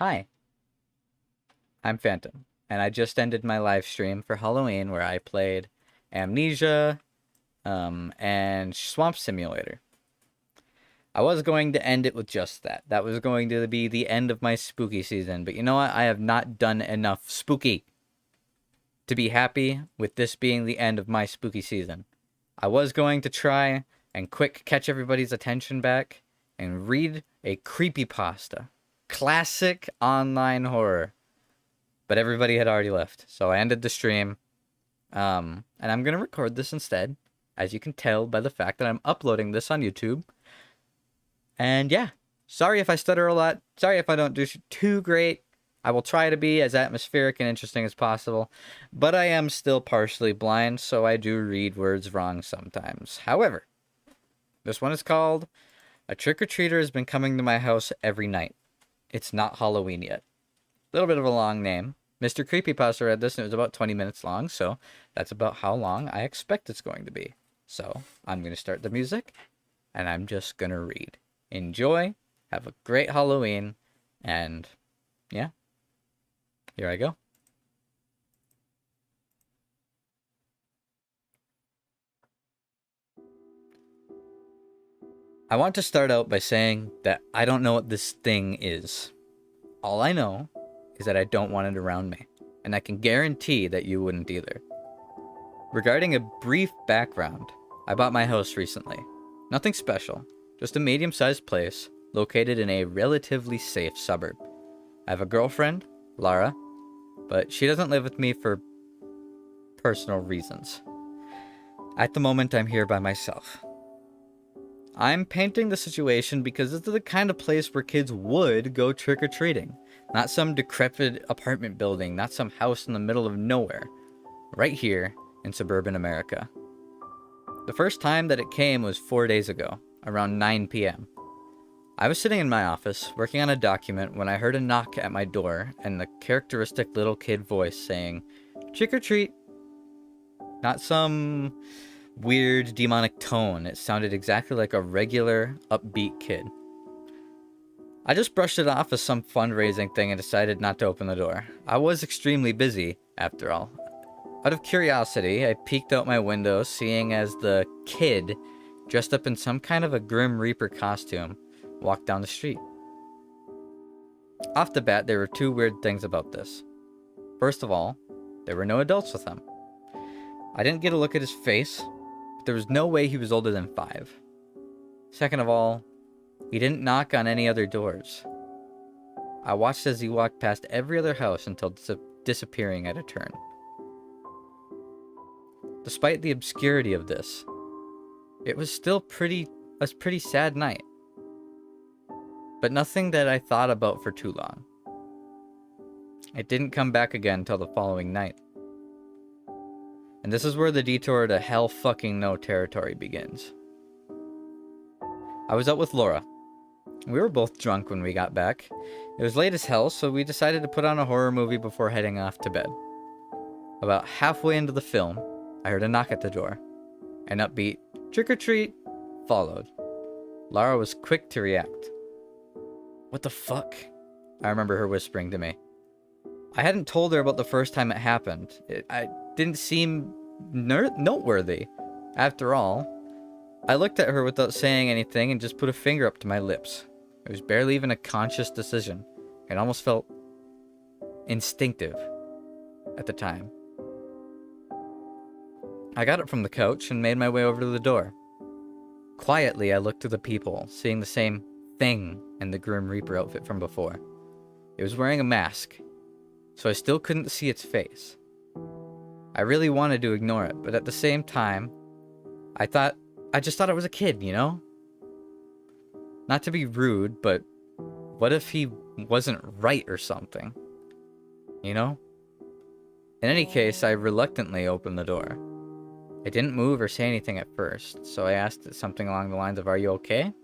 Hi, I'm Phantom, and I just ended my live stream for Halloween where I played Amnesia and Swamp Simulator. I was going to end it with just that. That was going to be the end of my spooky season, but you know what? I have not done enough spooky to be happy with this being the end of my spooky season. I was going to try and quick catch everybody's attention back and read a creepypasta. Classic online horror. But everybody had already left, so I ended the stream. And I'm going to record this instead, as you can tell by the fact that I'm uploading this on YouTube. And yeah, sorry if I stutter a lot. Sorry if I don't do too great. I will try to be as atmospheric and interesting as possible. But I am still partially blind, so I do read words wrong sometimes. However, this one is called A Trick-or-Treater Has Been Coming to My House Every Night. It's not Halloween yet. A little bit of a long name. Mr. Creepypasta read this and it was about 20 minutes long, so that's about how long I expect it's going to be. So I'm going to start the music and I'm just going to read. Enjoy, have a great Halloween, and yeah, here I go. I want to start out by saying that I don't know what this thing is. All I know is that I don't want it around me, and I can guarantee that you wouldn't either. Regarding a brief background, I bought my house recently. Nothing special, just a medium-sized place located in a relatively safe suburb. I have a girlfriend, Lara, but she doesn't live with me for personal reasons. At the moment, I'm here by myself. I'm painting the situation because this is the kind of place where kids would go trick-or-treating. Not some decrepit apartment building, not some house in the middle of nowhere. Right here in suburban America. The first time that it came was 4 days ago, around 9 p.m. I was sitting in my office, working on a document, when I heard a knock at my door and the characteristic little kid voice saying, "Trick or treat." Not some weird demonic tone. It sounded exactly like a regular, upbeat kid. I just brushed it off as some fundraising thing and decided not to open the door. I was extremely busy, after all. Out of curiosity, I peeked out my window, seeing as the kid, dressed up in some kind of a Grim Reaper costume, walked down the street. Off the bat, there were two weird things about this. First of all, there were no adults with him. I didn't get a look at his face, but there was no way he was older than 5. Second of all, he didn't knock on any other doors. I watched as he walked past every other house until disappearing at a turn. Despite the obscurity of this, it was still a pretty sad night. But nothing that I thought about for too long. It didn't come back again until the following night. And this is where the detour to hell fucking no territory begins. I was out with Laura. We were both drunk when we got back. It was late as hell, so we decided to put on a horror movie before heading off to bed. About halfway into the film, I heard a knock at the door. An upbeat "trick or treat" followed. Lara was quick to react. "What the fuck?" I remember her whispering to me. I hadn't told her about the first time it happened. It didn't seem noteworthy. After all, I looked at her without saying anything and just put a finger up to my lips. It was barely even a conscious decision. It almost felt instinctive at the time. I got up from the couch and made my way over to the door. Quietly, I looked through the peephole, seeing the same thing in the Grim Reaper outfit from before. It was wearing a mask, so I still couldn't see its face. I really wanted to ignore it, but at the same time, I just thought it was a kid, you know? Not to be rude, but what if he wasn't right or something? You know? In any case, I reluctantly opened the door. It didn't move or say anything at first, so I asked it something along the lines of, "Are you okay?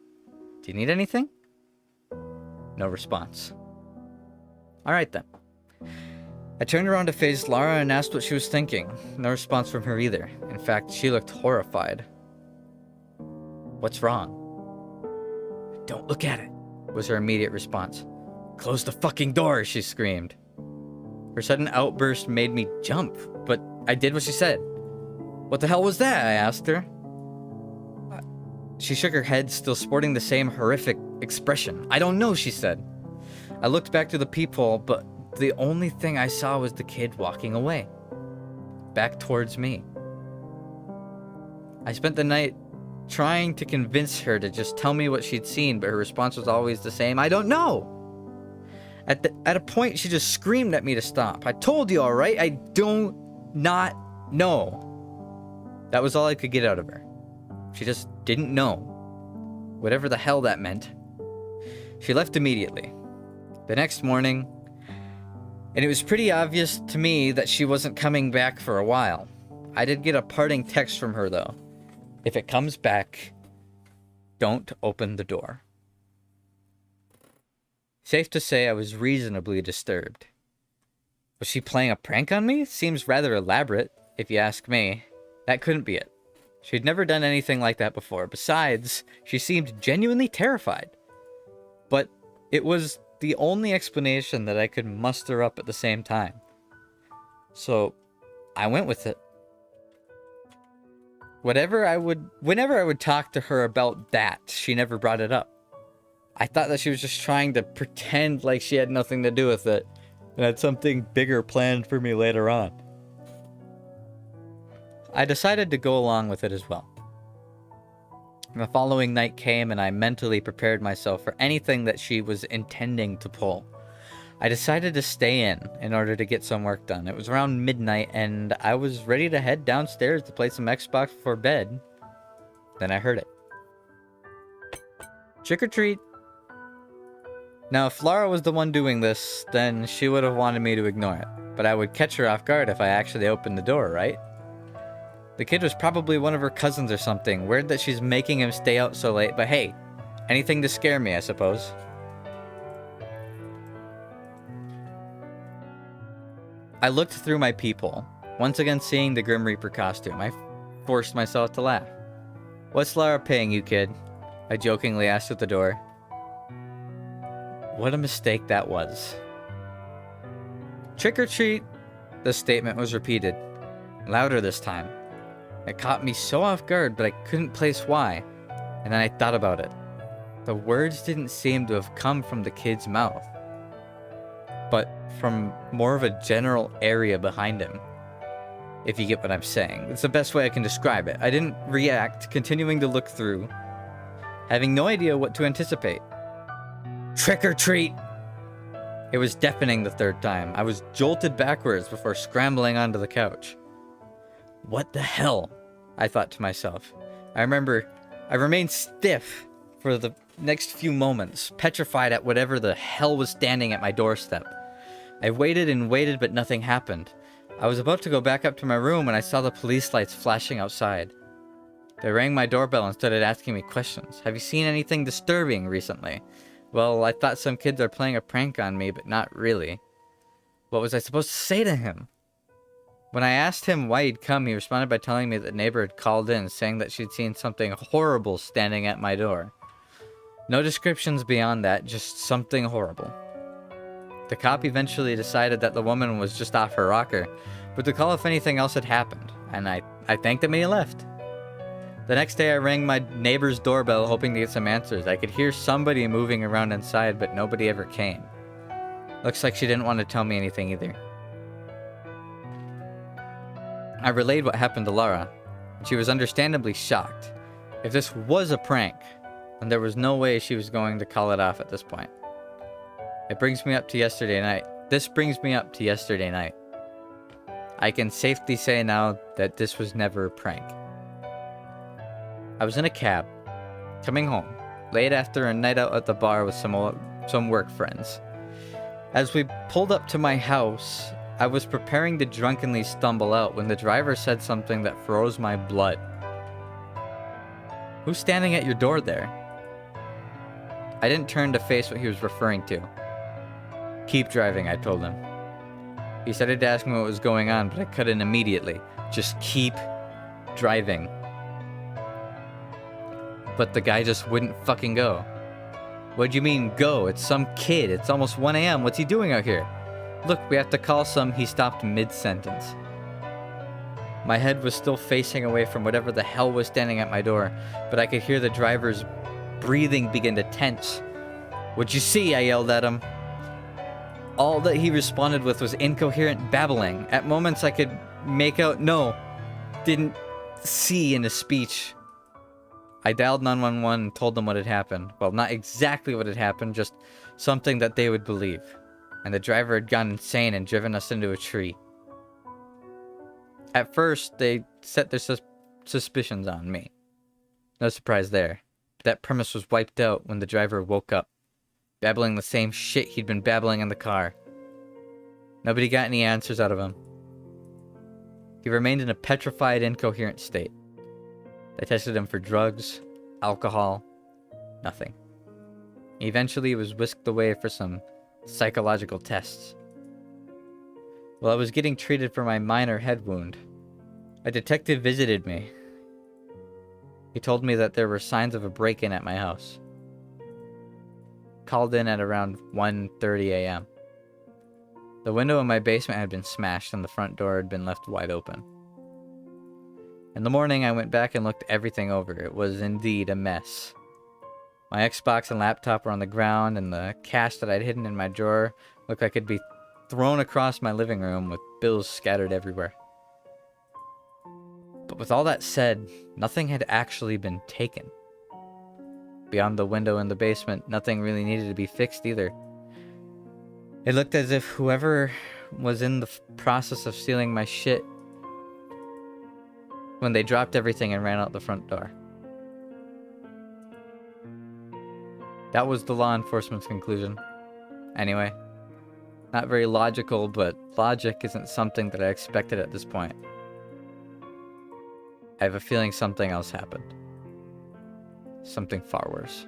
Do you need anything?" No response. Alright then. I turned around to face Lara and asked what she was thinking. No response from her either. In fact, she looked horrified. "What's wrong?" "Don't look at it," was her immediate response. Close the fucking door, she screamed. Her sudden outburst made me jump, but I did what she said. What the hell was that? I asked her. She shook her head, still sporting the same horrific expression. I don't know, she said. I looked back to the peephole, but the only thing I saw was the kid walking away. Back towards me. I spent the night trying to convince her to just tell me what she'd seen, but her response was always the same. I don't know. At a point, she just screamed at me to stop. I told you, all right? I don't not know. That was all I could get out of her. She just didn't know. Whatever the hell that meant. She left immediately. The next morning, and it was pretty obvious to me that she wasn't coming back for a while. I did get a parting text from her, though. If it comes back, don't open the door. Safe to say I was reasonably disturbed. Was she playing a prank on me? Seems rather elaborate, if you ask me. That couldn't be it. She'd never done anything like that before. Besides, she seemed genuinely terrified. But it was the only explanation that I could muster up at the same time. So, I went with it. Whenever I would talk to her about that, she never brought it up. I thought that she was just trying to pretend like she had nothing to do with it and had something bigger planned for me later on. I decided to go along with it as well. The following night came and I mentally prepared myself for anything that she was intending to pull. I decided to stay in order to get some work done. It was around midnight and I was ready to head downstairs to play some Xbox before bed. Then I heard it. Trick or treat. Now, if Laura was the one doing this, then she would have wanted me to ignore it. But I would catch her off guard if I actually opened the door, right? The kid was probably one of her cousins or something. Weird that she's making him stay out so late, but hey, anything to scare me, I suppose. I looked through my peephole, once again seeing the Grim Reaper costume. I forced myself to laugh. What's Laura paying you, kid? I jokingly asked at the door. What a mistake that was. Trick or treat, the statement was repeated, louder this time. It caught me so off guard, but I couldn't place why, and then I thought about it. The words didn't seem to have come from the kid's mouth, but from more of a general area behind him, if you get what I'm saying. It's the best way I can describe it. I didn't react, continuing to look through, having no idea what to anticipate. Trick or treat! It was deafening the third time. I was jolted backwards before scrambling onto the couch. What the hell? I thought to myself. I remained stiff for the next few moments, petrified at whatever the hell was standing at my doorstep. I waited and waited, but nothing happened. I was about to go back up to my room when I saw the police lights flashing outside. They rang my doorbell and started asking me questions. Have you seen anything disturbing recently? Well, I thought some kids are playing a prank on me, but not really. What was I supposed to say to him? When I asked him why he'd come, he responded by telling me that a neighbor had called in, saying that she'd seen something horrible standing at my door. No descriptions beyond that, just something horrible. The cop eventually decided that the woman was just off her rocker, but to call if anything else had happened, and I thanked him and he left. The next day I rang my neighbor's doorbell hoping to get some answers. I could hear somebody moving around inside, but nobody ever came. Looks like she didn't want to tell me anything either. I relayed what happened to Laura, and she was understandably shocked. If this was a prank, then there was no way she was going to call it off at this point. This brings me up to yesterday night. I can safely say now that this was never a prank. I was in a cab, coming home, late after a night out at the bar with some work friends. As we pulled up to my house, I was preparing to drunkenly stumble out when the driver said something that froze my blood. Who's standing at your door there? I didn't turn to face what he was referring to. Keep driving, I told him. He started to ask me what was going on, but I cut in immediately. Just keep driving. But the guy just wouldn't fucking go. What do you mean, go? It's some kid. It's almost 1 a.m. What's he doing out here? Look, we have to call some. He stopped mid-sentence. My head was still facing away from whatever the hell was standing at my door, but I could hear the driver's breathing begin to tense. What'd you see? I yelled at him. All that he responded with was incoherent babbling. At moments I could make out no, didn't see in his speech. I dialed 911 and told them what had happened. Well, not exactly what had happened, just something that they would believe. And the driver had gone insane and driven us into a tree. At first, they set their suspicions on me. No surprise there. That premise was wiped out when the driver woke up, babbling the same shit he'd been babbling in the car. Nobody got any answers out of him. He remained in a petrified, incoherent state. They tested him for drugs, alcohol, nothing. Eventually, he was whisked away for some psychological tests. While I was getting treated for my minor head wound, a detective visited me. He told me that there were signs of a break-in at my house. Called in at around 1:30 a.m. The window in my basement had been smashed and the front door had been left wide open. In the morning, I went back and looked everything over. It was indeed a mess. My Xbox and laptop were on the ground, and the cash that I'd hidden in my drawer looked like it'd be thrown across my living room with bills scattered everywhere. But with all that said, nothing had actually been taken. Beyond the window in the basement, nothing really needed to be fixed either. It looked as if whoever was in the process of stealing my shit when they dropped everything and ran out the front door. That was the law enforcement's conclusion. Anyway, not very logical, but logic isn't something that I expected at this point. I have a feeling something else happened. Something far worse.